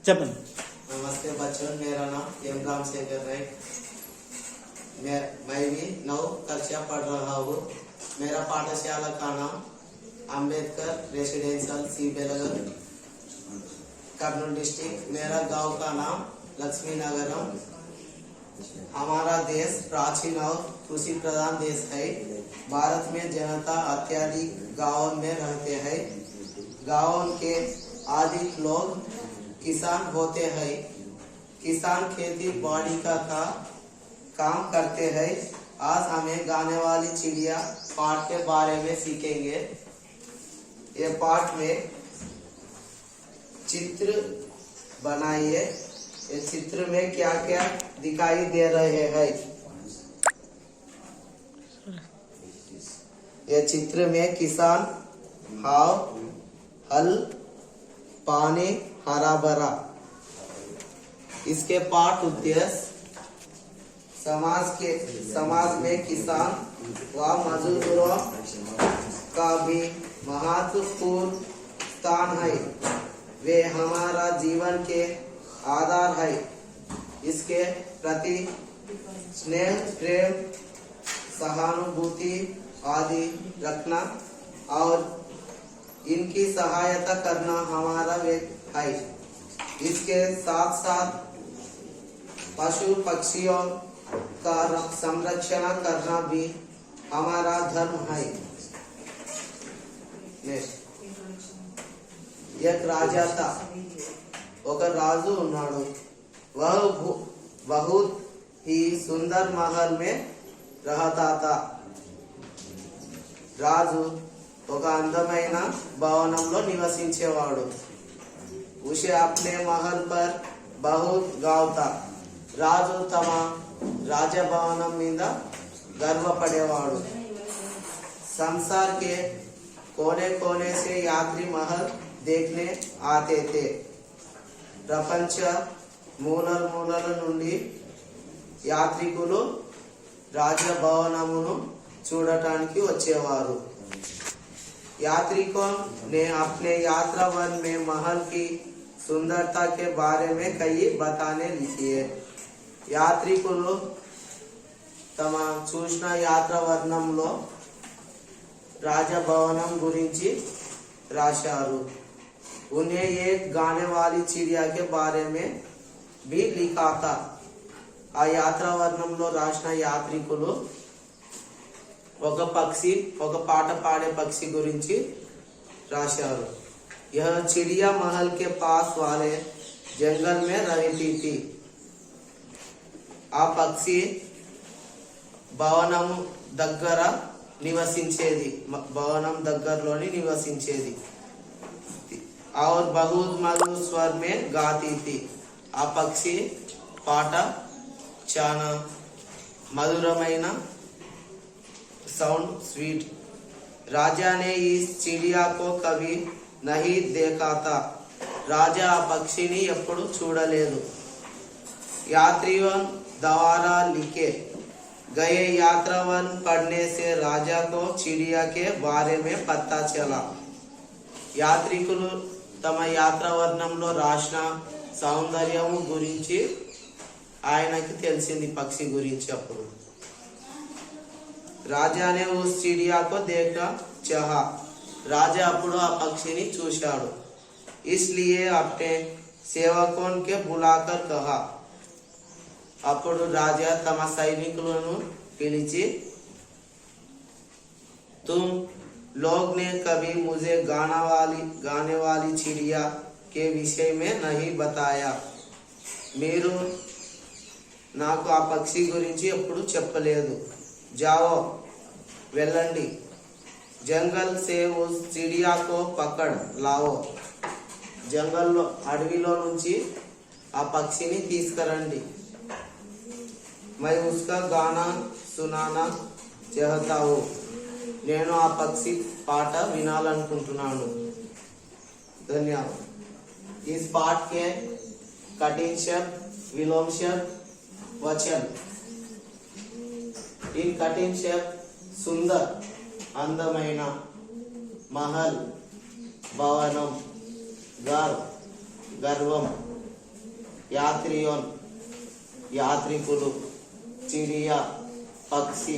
చెప్పండి। नमस्ते बच्चों, मेरा नाम एम रामशेखर है। मैं भी 9 कक्षा पढ़ रहा हूँ। मेरा पाठशाला का नाम अंबेडकर रेसिडेंशियल सी बेलगर, कर्नूल डिस्ट्रिक्ट। मेरा गांव का नाम लक्ष्मी नगरम। हमारा देश प्राचीन और कृषि प्रधान देश है। भारत में जनता अत्यधिक गांवों में रहते हैं। गांवों के अधिक लोग किसान होते हैं। किसान खेती बाड़ी का काम करते हैं। आज हमें गाने वाली चिड़िया पाठ के बारे में सीखेंगे। ये पाठ में चित्र बनाइए। ये चित्र में क्या क्या दिखाई दे रहे हैं। ये चित्र में किसान, हाव, हल, पानी, हरा भरा। इसके पाठ उद्देश्य समाज में किसान व मजदूरों का भी महत्वपूर्ण स्थान है। वे हमारा जीवन के आधार है। इसके प्रति स्नेह, प्रेम, सहानुभूति आदि रखना और इनकी सहायता करना हमारा है। इसके साथ साथ पशु पक्षियों का संरक्षण करना भी हमारा धर्म है। एक राजा था, ఒక రాజు ఉన్నాడు। वह बहुत ही सुंदर महल में रहता था। రాజు ఒక అందమైన భవనంలో నివసించేవాడు। उसे अपने महल पर बहुत गाव था। రాజు తమ రాజభవనం మీద గర్వపడేవాడు। संसार के कोने कोने से यात्री महल देखने आते थे। ప్రపంచ మూలల నుండి యాత్రికులు రాజభవనమును చూడటానికి వచ్చేవారు। यात्रिकों ने अपने यात्रा वन में महल की सुंदरता के बारे में कई बताने लिखी। యాత్రికులు తమ చూసిన యాత్ర వర్ణంలో రాజభవనం గురించి రాశారు। उन्हें एक गाने वाली चिड़िया के बारे में भी लिखा था। ఆ యాత్ర వర్ణంలో రాసిన యాత్రికులు ఒక పాట పాడే పక్షి గురించి రాశారు। यह चिड़िया महल के पास वाले जंगल में रहती थी। ఆ పక్షి భవనం దగ్గర నివసించేది, భవనం దగ్గరలోని నివసించేది। और बहुत मधुर स्वर में गाती थी। ఆ పక్షి పాట చాలా మధురమైన साउंड स्वीट। राजा ने इस चिड़िया को कभी नहीं देखा था। राजा ఆ పక్షిని ఎప్పుడు చూడలేదు। यात्रियों द्वारा लिखे गए यात्रावन पढ़ने से राजा को चिड़िया के बारे में पता चला। యాత్రికులు తమ యాత్రా వర్ణంలో రాసిన సౌందర్యము గురించి ఆయనకి తెలిసింది, పక్షి గురించి। అప్పుడు राजा ने उस चिड़िया को देखना चाहा। राजा అప్పుడు ఆ పక్షిని చూశాడు। इसलिए अपने सेवकों के बुलाकर कहा। అప్పుడు రాజా తమ సైనికులను పిలిచి, तुम लोग ने कभी मुझे गाने वाली चिड़िया के विषय में नहीं बताया। మీరు నాకు ఆ పక్షి గురించి ఎప్పుడు చెప్పలేదు। जाओ, వెళ్ళండి। जंगल से उस चिड़िया को पकड़ लाओ। జంగల్లో అడవిలో నుంచి ఆ పక్షిని తీసుకురండి। मैं उसका गाना सुनाना चाहता हूँ। నేను ఆ పక్షి పాట వినాలనుకుంటున్నాను। धन्यवाद। इस पाठ के कठिन शब्द, विलोम शब्द, वचन। इन कठिन शब्द सुंदर, అందమైన, महल, భవనం, గర్వం, యాత్రియోన్ యాత్రికులు, చిడియా పక్షి,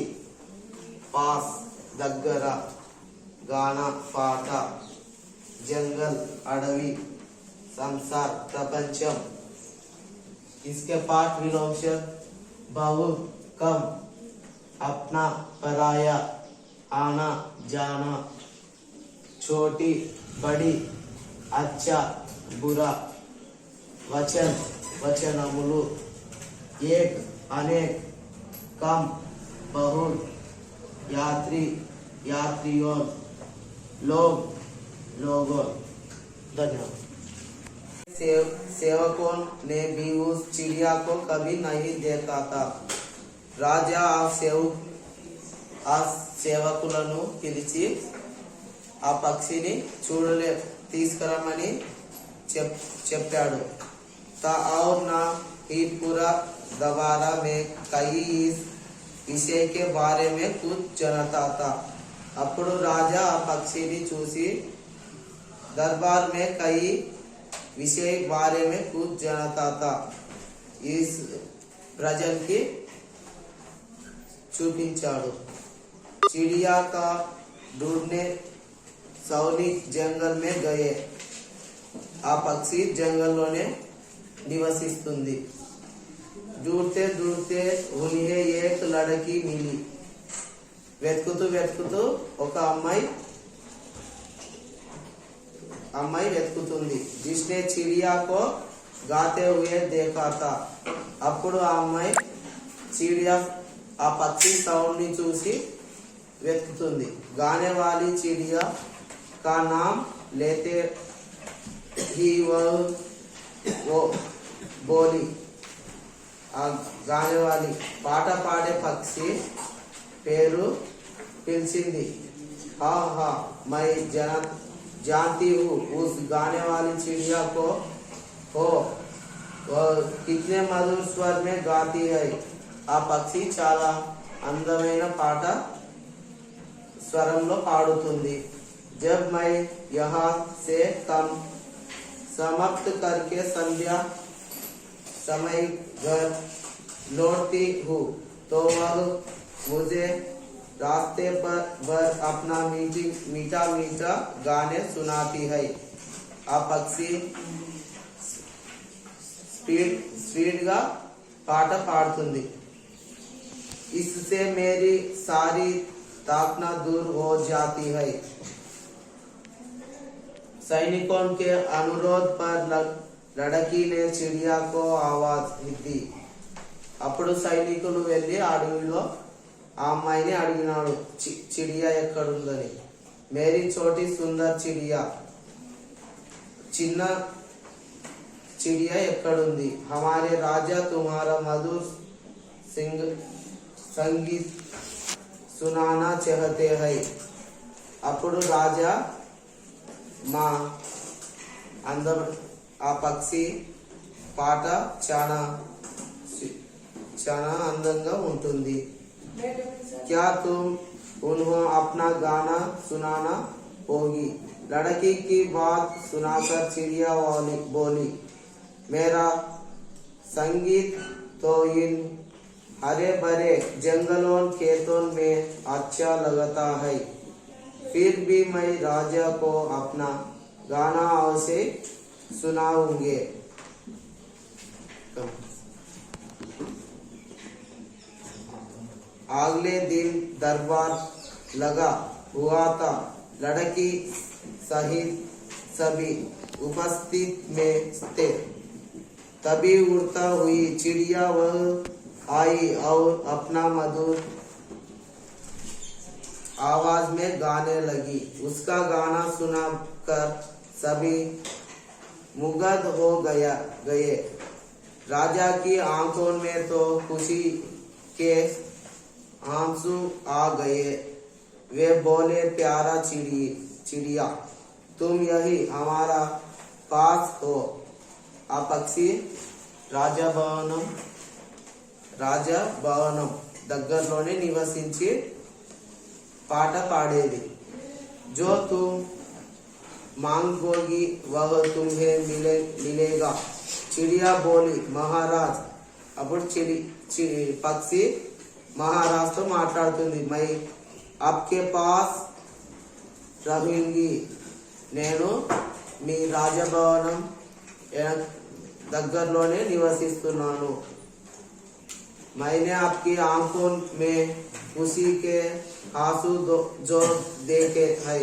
పాస్ దగ్గర, గానా పాట, जंगल अडवी, संसार प्रपंचम। इसके पाठ विलोम बहुत कम, अपना पराया, आना जाना, छोटी बड़ी, अच्छा बुरा, वचन वचनमुलु, एक अनेक, कम बहुल, यात्री यात्रियों, लोग लोगों। धन्यवाद। सेवकों ने भी उस चिड़िया को कभी नहीं देखा था। राजा आ సేవకులను పిలిచి ఆ పక్షిని తీసుకురమ్మని చెప్పాడు। और ना ही पूरा दबारा में कई इस विषय के बारे में कुछ जानता था। అప్పుడు రాజా ఆ పక్షిని చూసి दरबार में कई विषय बारे में कुछ जानता था। इस प्रजल की చూపించాడు। चिड़िया का ढूंढने सैनिक जंगल में गए। ఆ పక్షి జంగల్లోనే నివసిస్తుంది। ढूंढते ढूंढते उन्हें एक लड़की मिली। వెతుకుతూ వెతుకుతూ ఒక अम्माई వెతుకుతుంది। जिसने चिड़िया को गाते हुए देखा था। అప్పుడు ఆ అమ్మాయి चिड़िया ఆ పక్షి సౌండ్ ని చూసి వెతుకుతుంది। गाने वाली चिड़िया का नाम लेते ही वो बोली। गाने वाली పాట పాడే పక్షి పేరు పిలిచింది। हाँ हाँ मैं जानती हूँ उस गाने वाली चिड़िया को हो, वह कितने मधुर स्वर में गाती है। आ पक्षी చాలా అందమైన పాట స్వరంలో పాడుతుంది। जब मैं यहाँ से काम समाप्त करके संध्या समय घर लौटती हूँ तो वह मुझे रास्ते पर अपना मीठा मीठा गाने सुनाती है। आ पक्षी स्पीड गा पाట పాడుతుంది। इससे मेरी सारी ताकना दूर हो जाती है। सैनिकों के अनुरोध पर लड़की ने चिड़िया को आवाज दी। అప్పుడు సైనికులు వెళ్ళి అడవిలో ఆ అమ్మాయిని అడిగినాడు చిడియా ఎక్కడుందని। మేరీ చోటి సుందర్ చిడియా, చిన్న చిడియా ఎక్కడుంది। हमारे राजा तुम्हारा मधुर संगीत सुनाना चाहते हैं। అప్పుడు రాజా మా ఆ పక్షి పాట చాలా అందంగా ఉంటుంది। क्या तुम उन्हें अपना गाना सुनाना होगी। लड़की की बात सुनाकर चिड़िया बोली, मेरा संगीत तो इन हरे भरे जंगलों खेतों में अच्छा लगता है, फिर भी मैं राजा को अपना गाना अवश्य सुनाऊंगे। अगले दिन दरबार लगा हुआ था। लड़की सहित सभी उपस्थित में थे। तभी उड़ता हुई चिड़िया वह आई और अपना मधुर आवाज में गाने लगी। उसका गाना सुनकर सभी मुग्ध हो गए। राजा की आंखों में तो खुशी के आंसू आ गए। वे बोले, प्यारा चिड़िया तुम यही हमारा पास हो। आ पक्षी రాజభవనం దగ్గరలోనే నివసించి పాట పాడేది। जो तुम मांगोगी वह तुम्हें मिलेगा। चिड़िया बोली महाराज అప్పుడు పక్షి మహారాజుతో మాట్లాడుతుంది మై आपके पास रहूंगी నేను మీ రాజభవనం దగ్గరలోనే నివసిస్తున్నాను मैंने आपकी आंखों में खुशी के आंसू जो देखे है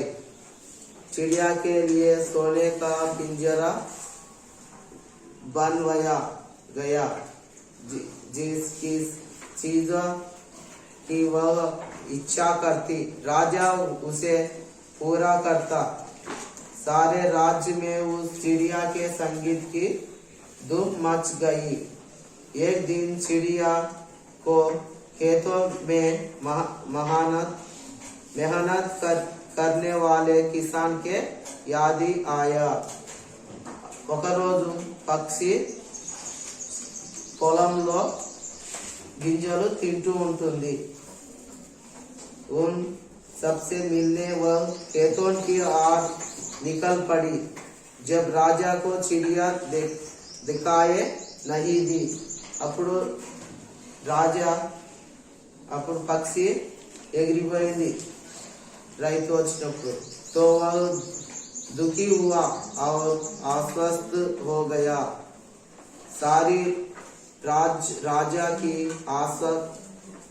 चिड़िया के लिए सोने का पिंजरा बनवाया गया जिसकी चीज की वह इच्छा करती राजा उसे पूरा करता सारे राज्य में उस चिड़िया के संगीत की धूम मच गई एक दिन चिड़िया को खेतों में मेहनत करने वाले किसान के याद आया ఒక రోజు పక్షి పొలంలో గింజలు తింటూ ఉంటుంది उन सबसे मिलने वह खेतों की ओर निकल पड़ी जब राजा को चिड़िया दिखाए नहीं दी అప్పుడు రాజా అప్పుడు పక్షి ఎగిరిపోయింది రైతు వచ్చినప్పుడు तो वह दुखी हुआ और आश्वस्त हो गया सारी राजा की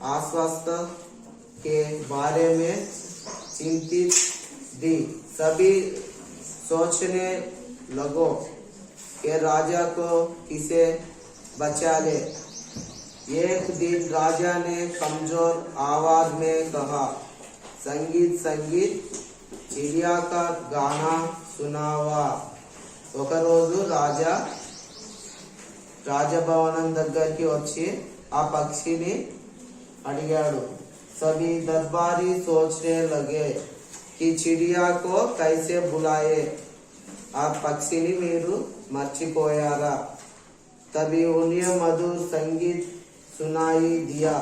आश्वस्त के बारे में चिंतित थी सभी सोचने लगो कि राजा को किसे बचा ले एक दिन राजा ने कमजोर आवाज में कहा संगीत संगीत चिड़िया का गाना सुनावा ఒక రోజు రాజభవనం దగ్గరికి వచ్చి ఆ పక్షిని అడిగాడు सभी दरबारी सोचने लगे कि चिड़िया को कैसे बुलाए ఆ పక్షిని మీరు మర్చిపోయారా तभी उन्हें मधुर संगीत सुनाई दिया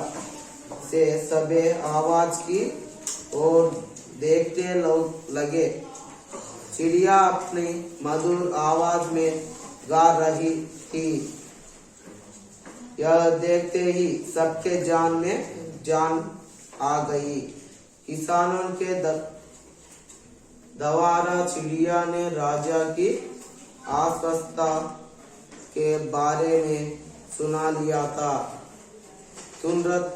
से सबे आवाज की ओर देखने लगे चिड़िया अपनी मधुर आवाज में गा रही थी यह देखते ही सबके जान में जान आ गई किसानों के द्वारा चिड़िया ने राजा की आश्वस्ता के बारे में सुना लिया था तुरंत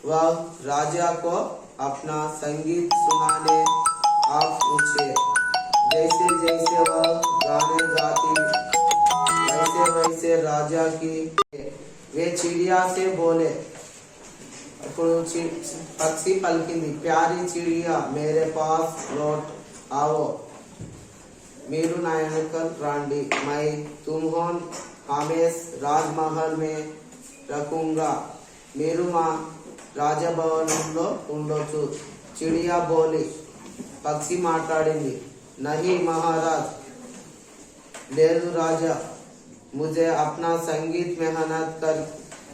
वह राजा को अपना संगीत सुनाने आप पूछे जैसे जैसे वह गाने गाती वैसे वैसे राजा की वे चिड़िया से बोले पक्षी पलकिंदी प्यारी चिड़िया मेरे पास लौट आओ మీరు నా వెనకల్ రండి मैं तुम्हें हमेशा राजमहल में रखूंगा మీరు మా రాజభవనంలో ఉండొచ్చు चिड़िया बोली पक्षी మాట్లాడింది नहीं महाराज లేదు राजा मुझे अपना संगीत मेहनत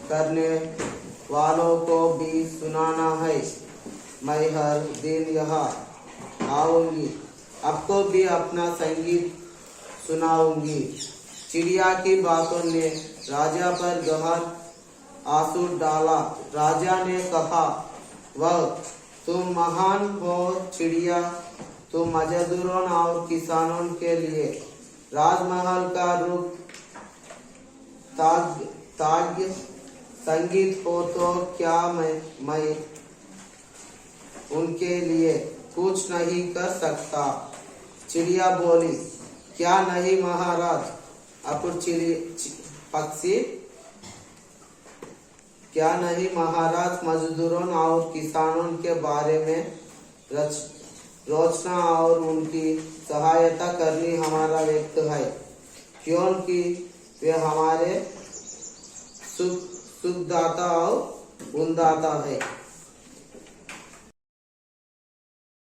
करने वालों को भी सुनाना है मैं हर दिन यहाँ आऊंगी आपको भी अपना संगीत सुनाऊंगी चिड़िया की बातों ने राजा पर गहन आंसू डाला राजा ने कहा वह तुम महान हो चिड़िया तुम मजदूरों और किसानों के लिए राजमहल का रुख ताज संगीत हो तो क्या मैं उनके लिए कुछ नहीं कर सकता चिड़िया बोली क्या नहीं महाराज अपुर पक्षी क्या नहीं महाराज मजदूरों और किसानों के बारे में रोचना और उनकी सहायता करनी हमारा व्यक्त है क्योंकि वे हमारे सुखदाता और उन्नदाता है